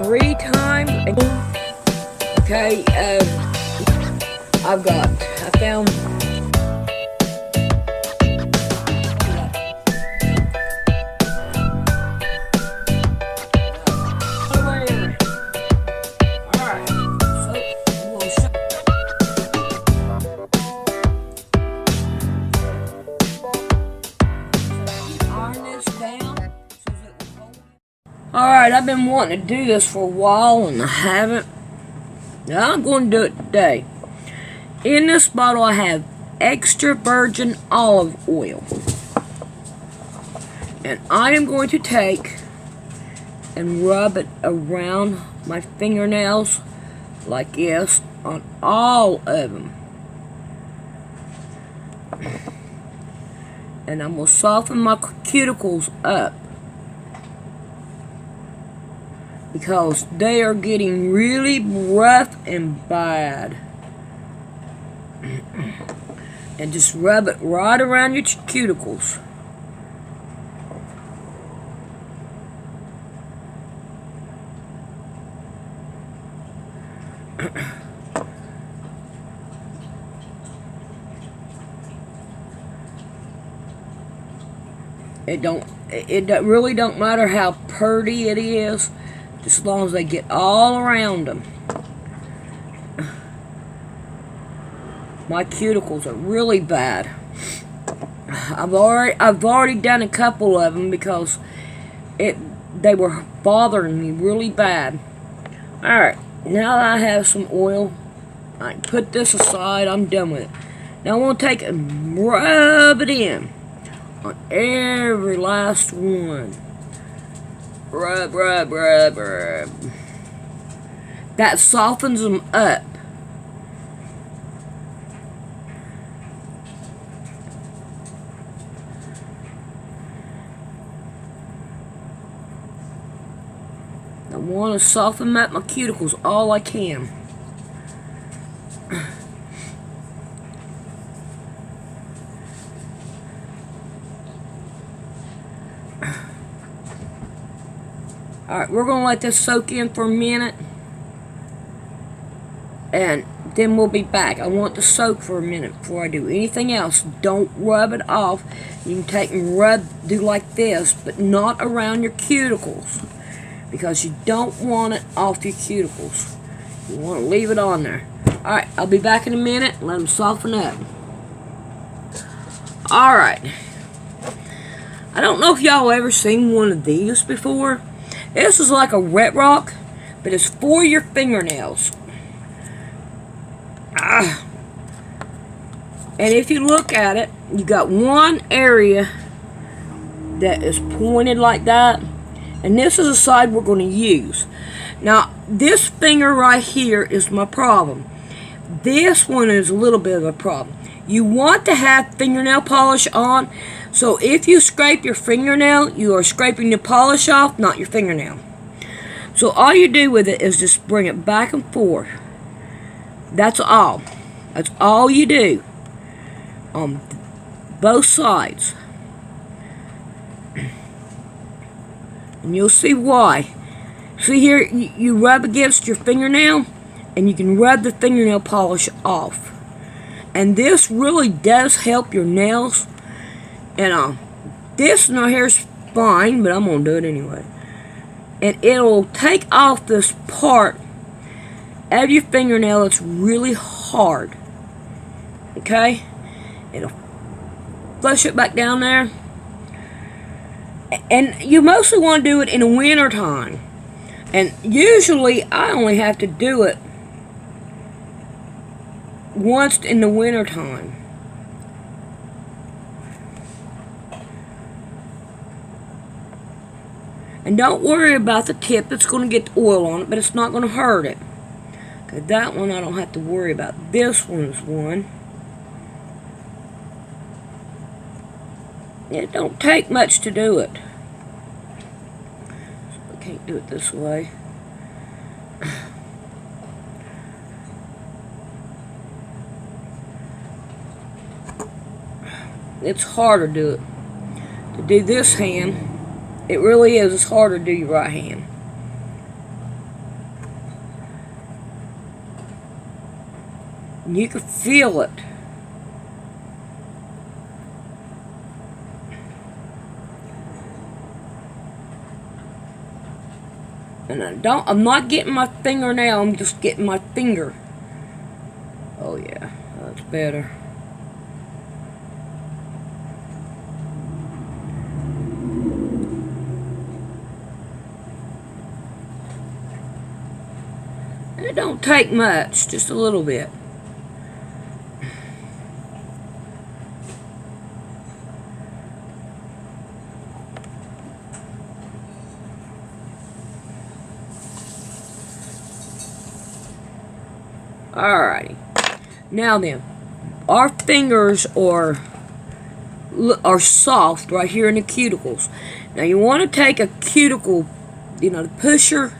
3 times. Okay, I found. Alright, I've been wanting to do this for a while and I haven't. Now I'm going to do it today. In this bottle I have extra virgin olive oil. And I am going to take and rub it around my fingernails like this on all of them. And I'm going to soften my cuticles up, because they are getting really rough and bad. And just rub it right around your cuticles. It really don't matter how pretty it is, just as long as they get all around them. My cuticles are really bad. I've already done a couple of them because they were bothering me really bad. Alright, now that I have some oil, I can put this aside. I'm done with it. Now I want to take and rub it in on every last one. Rub, rub, rub, rub. That softens them up. I want to soften up my cuticles all I can. Alright, we're going to let this soak in for a minute. And then we'll be back. I want to soak for a minute before I do anything else. Don't rub it off. You can take and do like this, but not around your cuticles, because you don't want it off your cuticles. You want to leave it on there. Alright, I'll be back in a minute. Let them soften up. Alright. I don't know if y'all ever seen one of these before. This is like a wet rock, but it's for your fingernails. And if you look at it, you got one area that is pointed like that, and this is the side we're going to use. Now, this finger right here is my problem. This one is a little bit of a problem. You want to have fingernail polish on, so if you scrape your fingernail, you are scraping the polish off, not your fingernail. So all you do with it is just bring it back and forth. That's all. That's all you do on both sides. And you'll see why. See here, you rub against your fingernail, and you can rub the fingernail polish off. And this really does help your nails. And this no hair's fine, but I'm gonna do it anyway. And it'll take off this part of your fingernail that's really hard. Okay? It'll flush it back down there. And you mostly want to do it in the winter time. And usually I only have to do it once in the winter time. And don't worry about the tip. It's going to get the oil on it, but it's not going to hurt it. Okay, that one I don't have to worry about. This one's one. It don't take much to do it. So I can't do it this way. It's harder to do this hand. It really is. It's harder to do your right hand. And you can feel it. And I'm not getting my fingernail, I'm just getting my finger. Oh yeah, that's better. And it don't take much, just a little bit. Alrighty. Now then, our fingers are soft right here in the cuticles. Now you want to take a cuticle, the pusher,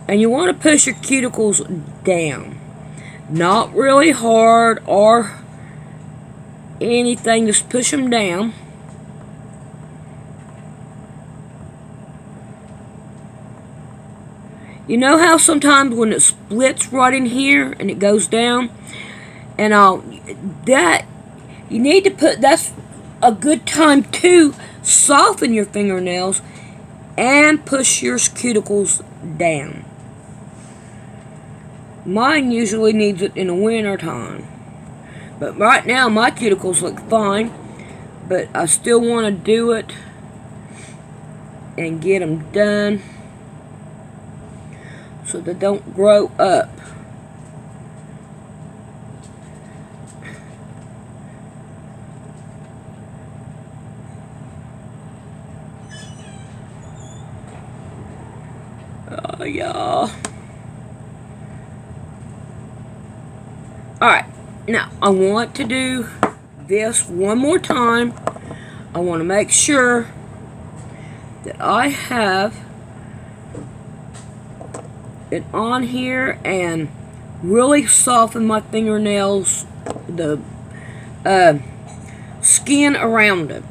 and you want to push your cuticles down. Not really hard or anything, just push them down. You know how sometimes when it splits right in here and it goes down, and you need to that's a good time to soften your fingernails and push your cuticles down. Mine usually needs it in the winter time, but right now my cuticles look fine, but I still want to do it and get them done so they don't grow up. Oh yeah. Alright, now I want to do this one more time. I want to make sure that I have it on here and really soften my fingernails, the skin around it.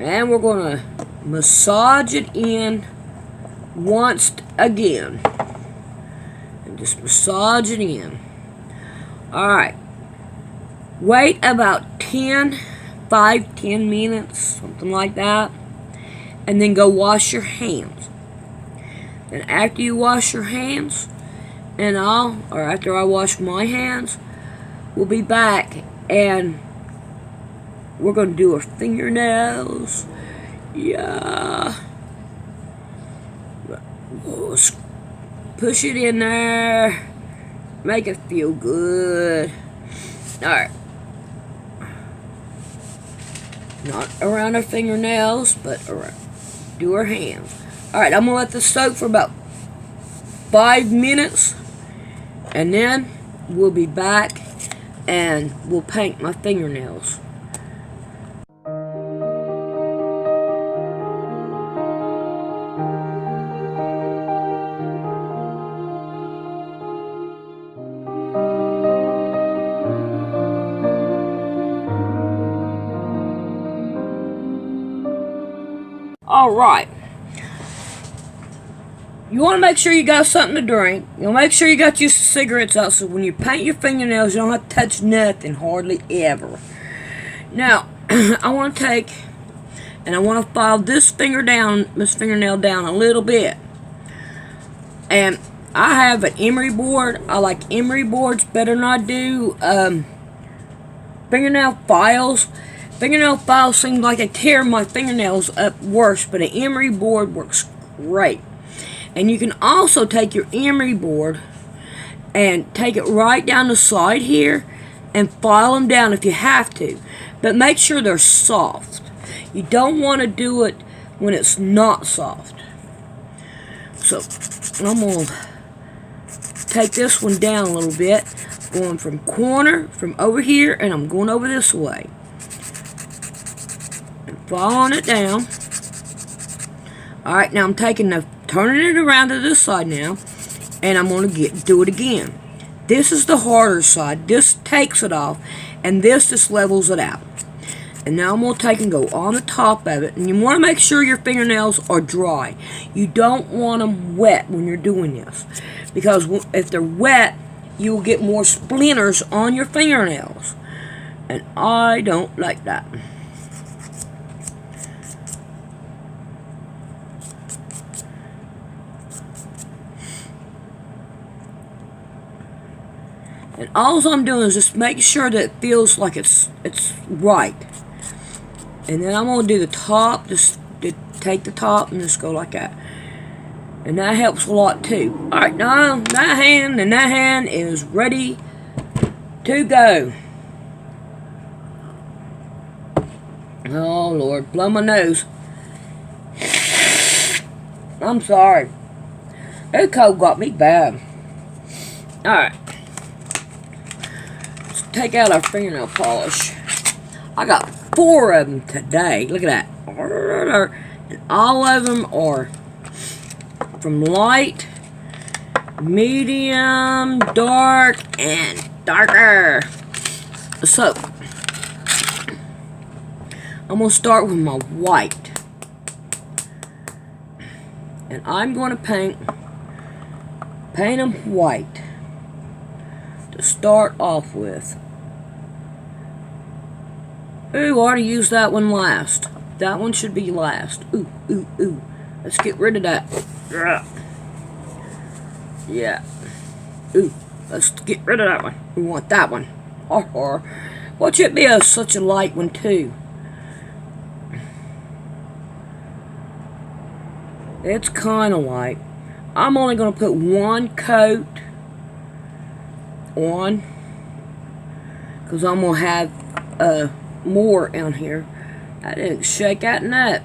And we're going to massage it in once again. And just massage it in. Alright. Wait about 10 minutes, something like that. And then go wash your hands. And after you wash your hands, after I wash my hands, we'll be back and we're going to do our fingernails. Yeah. Let's push it in there. Make it feel good. Alright. Not around our fingernails, but around. Do our hands. Alright, I'm going to let this soak for about 5 minutes. And then we'll be back and we'll paint my fingernails. Alright. You want to make sure you got something to drink. You'll make sure you got your cigarettes out so when you paint your fingernails, you don't have to touch nothing, hardly ever. Now, I want to take, and I want to file this fingernail down a little bit. And I have an emery board. I like emery boards better than I do fingernail files. Fingernail files seem like they tear my fingernails up worse, but an emery board works great. And you can also take your emery board and take it right down the side here and file them down if you have to. But make sure they're soft. You don't want to do it when it's not soft. So I'm going to take this one down a little bit, going from over here, and I'm going over this way. Following it down. Alright, now I'm turning it around to this side now, and I'm going to do it again. This is the harder side. This takes it off, and this just levels it out. And now I'm going to take and go on the top of it. And you want to make sure your fingernails are dry. You don't want them wet when you're doing this. Because if they're wet, you will get more splinters on your fingernails. And I don't like that. And all I'm doing is just make sure that it feels like it's right. And then I'm going to do the top, just take the top and just go like that. And that helps a lot too. Alright, now that hand is ready to go. Oh Lord, blow my nose. I'm sorry. That cold got me bad. Alright. Let's take out our fingernail polish. I got 4 of them today. Look at that. And all of them are from light, medium, dark, and darker. So, I'm going to start with my white. And I'm going to paint them white to start off with. Ooh, I already used that one last. That one should be last. Ooh, ooh, ooh. Let's get rid of that. Yeah. Ooh, let's get rid of that one. We want that one. Watch it be such a light one, too. It's kind of light. I'm only going to put 1 coat on. Because I'm going to have more on here. I didn't shake that nut.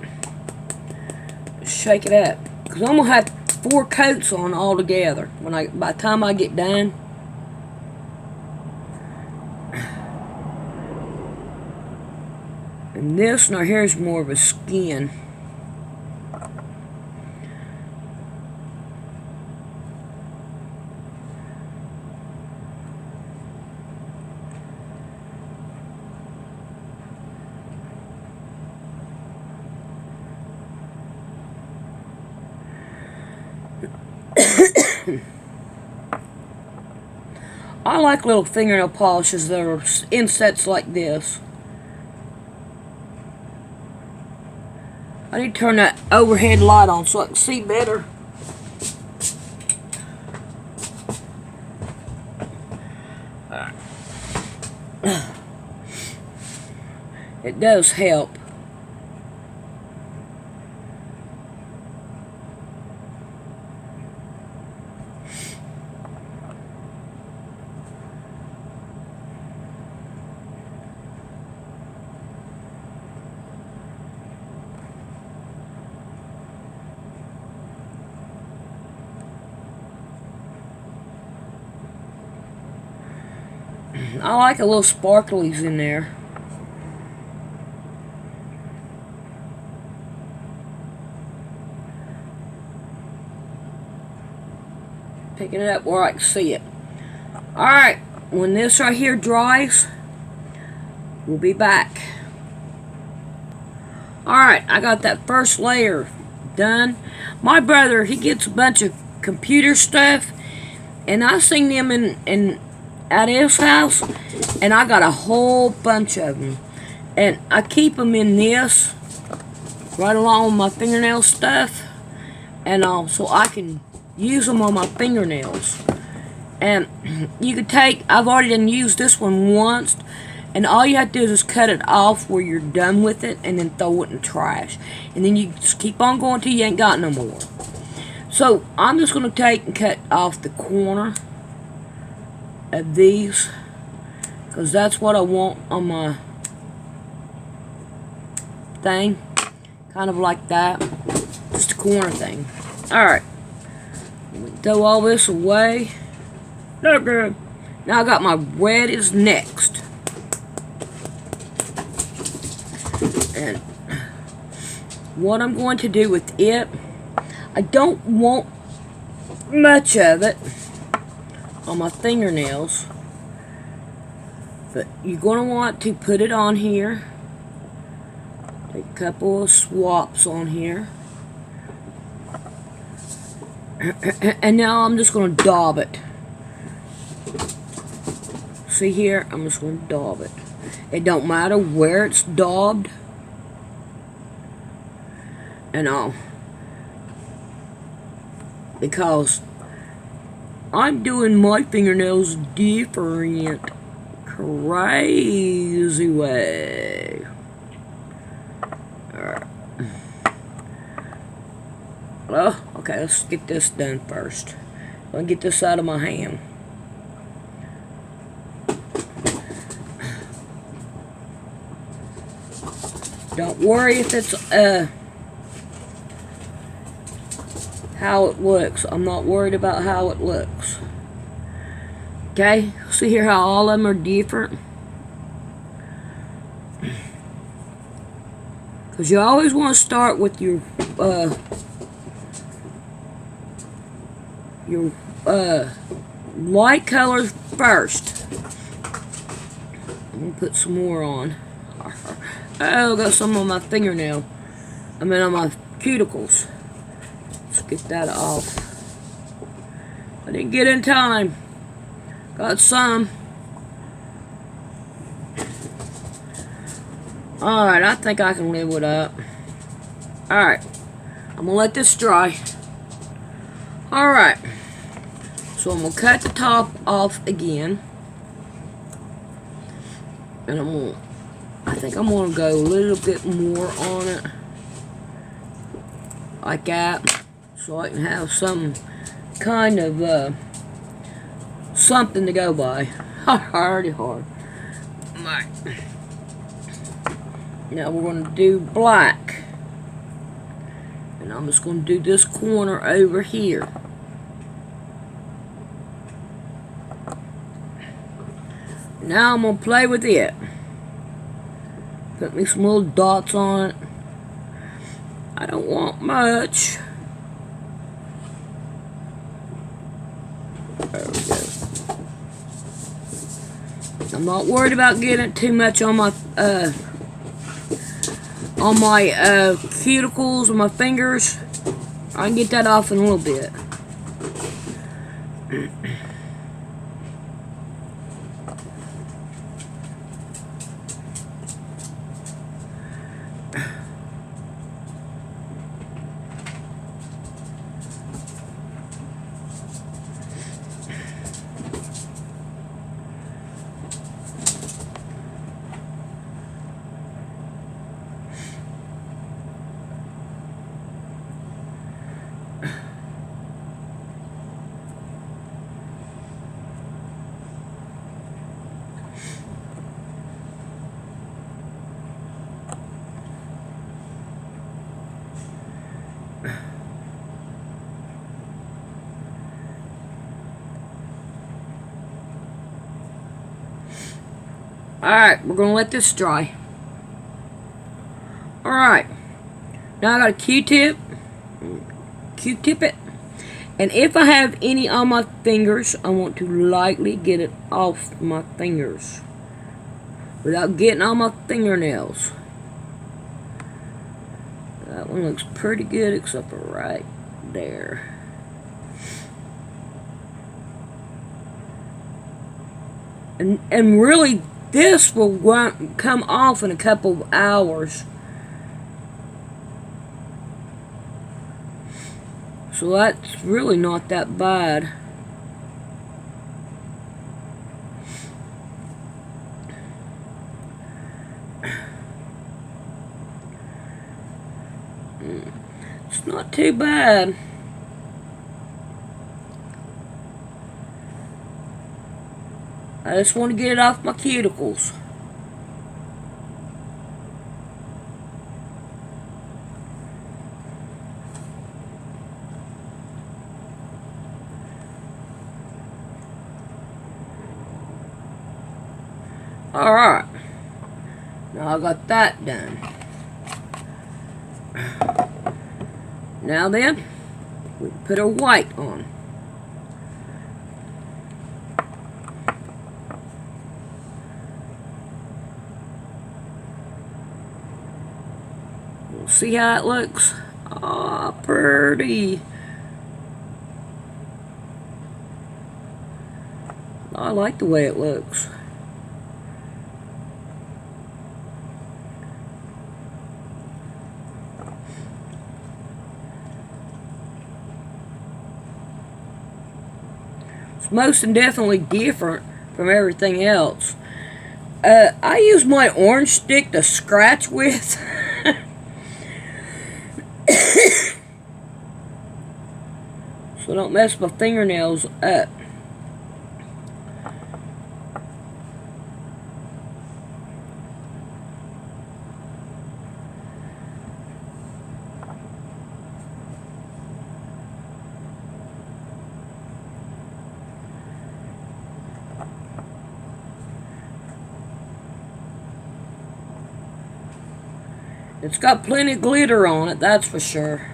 Shake it up. Because I'm going to have 4 coats on all together. By the time I get done. And this now here's more of a skin. I like little fingernail polishes that are in sets like this. I need to turn that overhead light on so I can see better. It does help. I like a little sparklies in there. Picking it up where I can see it. Alright, when this right here dries, we'll be back. Alright, I got that first layer done. My brother, he gets a bunch of computer stuff, and I seen them in at his house, and I got a whole bunch of them, and I keep them in this right along with my fingernail stuff, and so I can use them on my fingernails. And you could take, I've already done used this one once, and all you have to do is just cut it off where you're done with it, and then throw it in the trash, and then you just keep on going till you ain't got no more. So I'm just going to take and cut off the corner of these, because that's what I want on my thing, kind of like that, just a corner thing. Alright, throw all this away. Not good. Now I got my red is next, and what I'm going to do with it, I don't want much of it. on my fingernails. But you're going to want to put it on here. Take a couple of swaps on here. And now I'm just going to daub it. See here? I'm just going to daub it. It don't matter where it's daubed. And all. Because I'm doing my fingernails different. Crazy way. Alright. Well, okay, let's get this done first. I'll get this out of my hand. Don't worry if it's how it looks. I'm not worried about how it looks. Okay, see here how all of them are different? Because you always want to start with your light colors first. I'm going to put some more on. Oh, got some on my fingernail. I mean on my cuticles. Let's get that off. I didn't get in time. Got some. Alright, I think I can live with that. Alright. I'm going to let this dry. Alright. So I'm going to cut the top off again. And I think I'm going to go a little bit more on it. Like that. So I can have some kind of something to go by. Alright. Now we're going to do black. And I'm just going to do this corner over here. Now I'm going to play with it. Put me some little dots on it. I don't want much. There we go. I'm not worried about getting too much on my cuticles or my fingers. I can get that off in a little bit. Alright, we're going to let this dry. Alright. Now I got a Q-tip. Q-tip it. And if I have any on my fingers, I want to lightly get it off my fingers. Without getting on my fingernails. That one looks pretty good except for right there. And really, this will come off in a couple of hours. So that's really not that bad. It's not too bad. I just want to get it off my cuticles. Alright. Now I got that done. Now then, we put our white on. See how it looks? Oh, pretty. I like the way it looks. It's most definitely different from everything else. I use my orange stick to scratch with. So don't mess my fingernails up. It's got plenty of glitter on it, that's for sure.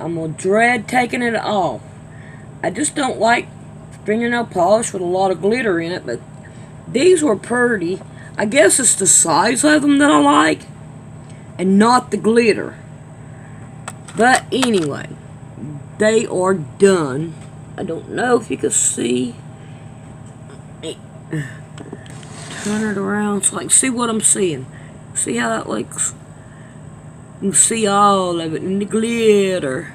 I'm going to dread taking it off. I just don't like fingernail polish with a lot of glitter in it, but these were pretty. I guess it's the size of them that I like, and not the glitter. But anyway, they are done. I don't know if you can see. Turn it around so I can see what I'm seeing. See how that looks? You can see all of it in the glitter.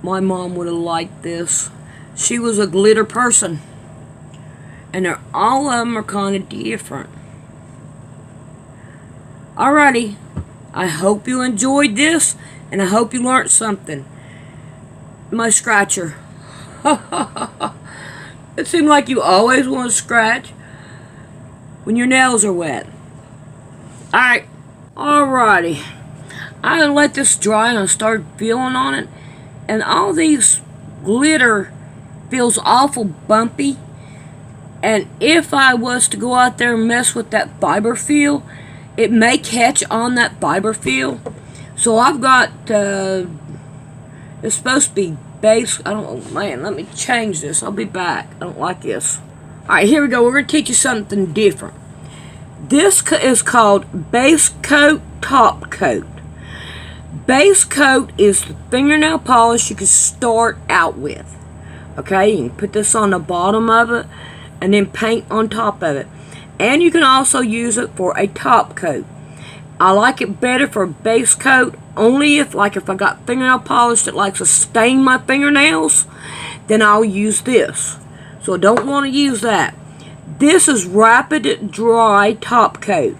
My mom would have liked this. She was a glitter person. And all of them are kind of different. Alrighty. I hope you enjoyed this. And I hope you learned something. My scratcher. It seemed like you always want to scratch when your nails are wet. Alright. Alrighty. I let this dry and I started feeling on it. And all these glitter feels awful bumpy. And if I was to go out there and mess with that fiber feel, it may catch on that fiber feel. So I've got, it's supposed to be base. I don't know, man, let me change this. I'll be back. I don't like this. Alright, here we go. We're going to teach you something different. This is called base coat, top coat. Base coat is the fingernail polish you can start out with. Okay, you can put this on the bottom of it and then paint on top of it. And you can also use it for a top coat. I like it better for a base coat only if I got fingernail polish that likes to stain my fingernails, then I'll use this. So I don't want to use that. This is Rapid Dry Top Coat.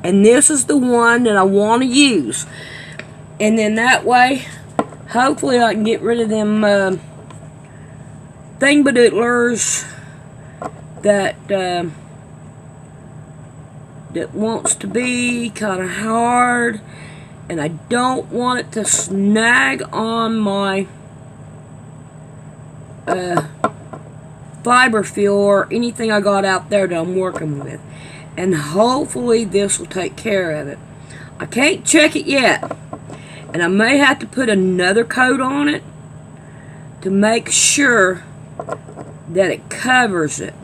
And this is the one that I want to use. And then that way, hopefully I can get rid of them thingamadoodlers that that wants to be kind of hard. And I don't want it to snag on my fiber feel or anything I got out there that I'm working with. And hopefully this will take care of it. I can't check it yet. And I may have to put another coat on it to make sure that it covers it.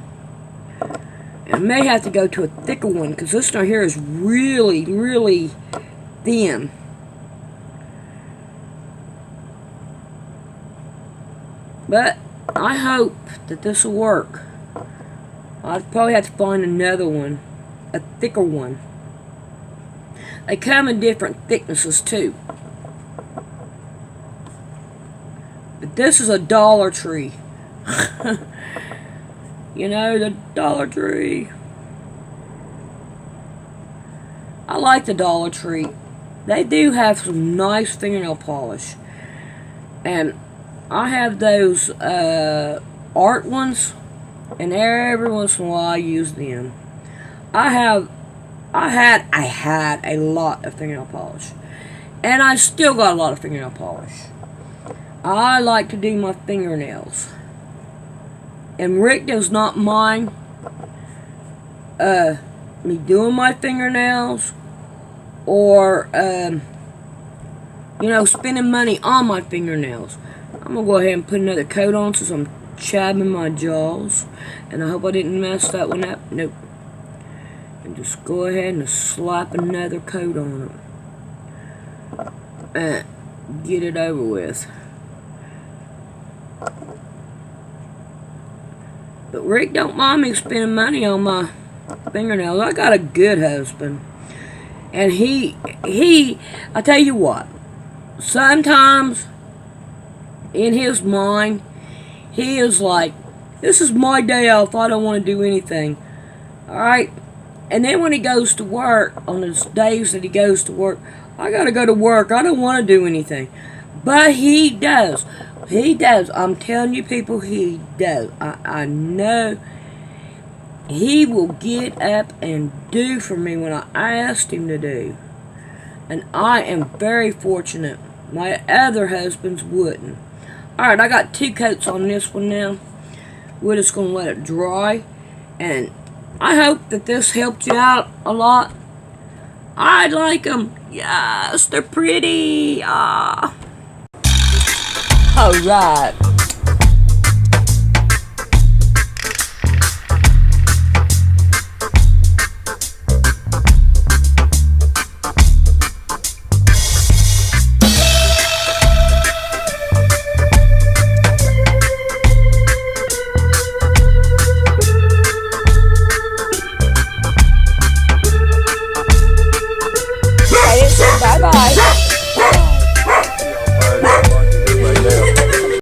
And I may have to go to a thicker one because this one here is really, really thin. But I hope that this will work. I'll probably have to find another one, a thicker one. They come in different thicknesses too. But this is a Dollar Tree. You know, the Dollar Tree. I like the Dollar Tree. They do have some nice fingernail polish. And I have those art ones. And every once in a while I use them. I had a lot of fingernail polish. And I still got a lot of fingernail polish. I like to do my fingernails. And Rick does not mind me doing my fingernails or you know, spending money on my fingernails. I'm gonna go ahead and put another coat on since I'm chabbing my jaws. And I hope I didn't mess that one up. Nope. And just go ahead and slap another coat on it. And get it over with. But Rick don't mind me spending money on my fingernails. I got a good husband. And I tell you what, sometimes in his mind, he is like, this is my day off, I don't want to do anything. Alright? And then when he goes to work, on those days that he goes to work, I gotta go to work, I don't want to do anything. But he does. He does. I'm telling you people, he does. I know he will get up and do for me when I asked him to do. And I am very fortunate. My other husbands wouldn't. Alright, I got 2 coats on this one now. We're just going to let it dry. And I hope that this helped you out a lot. I like them. Yes, they're pretty. Ah. Alright.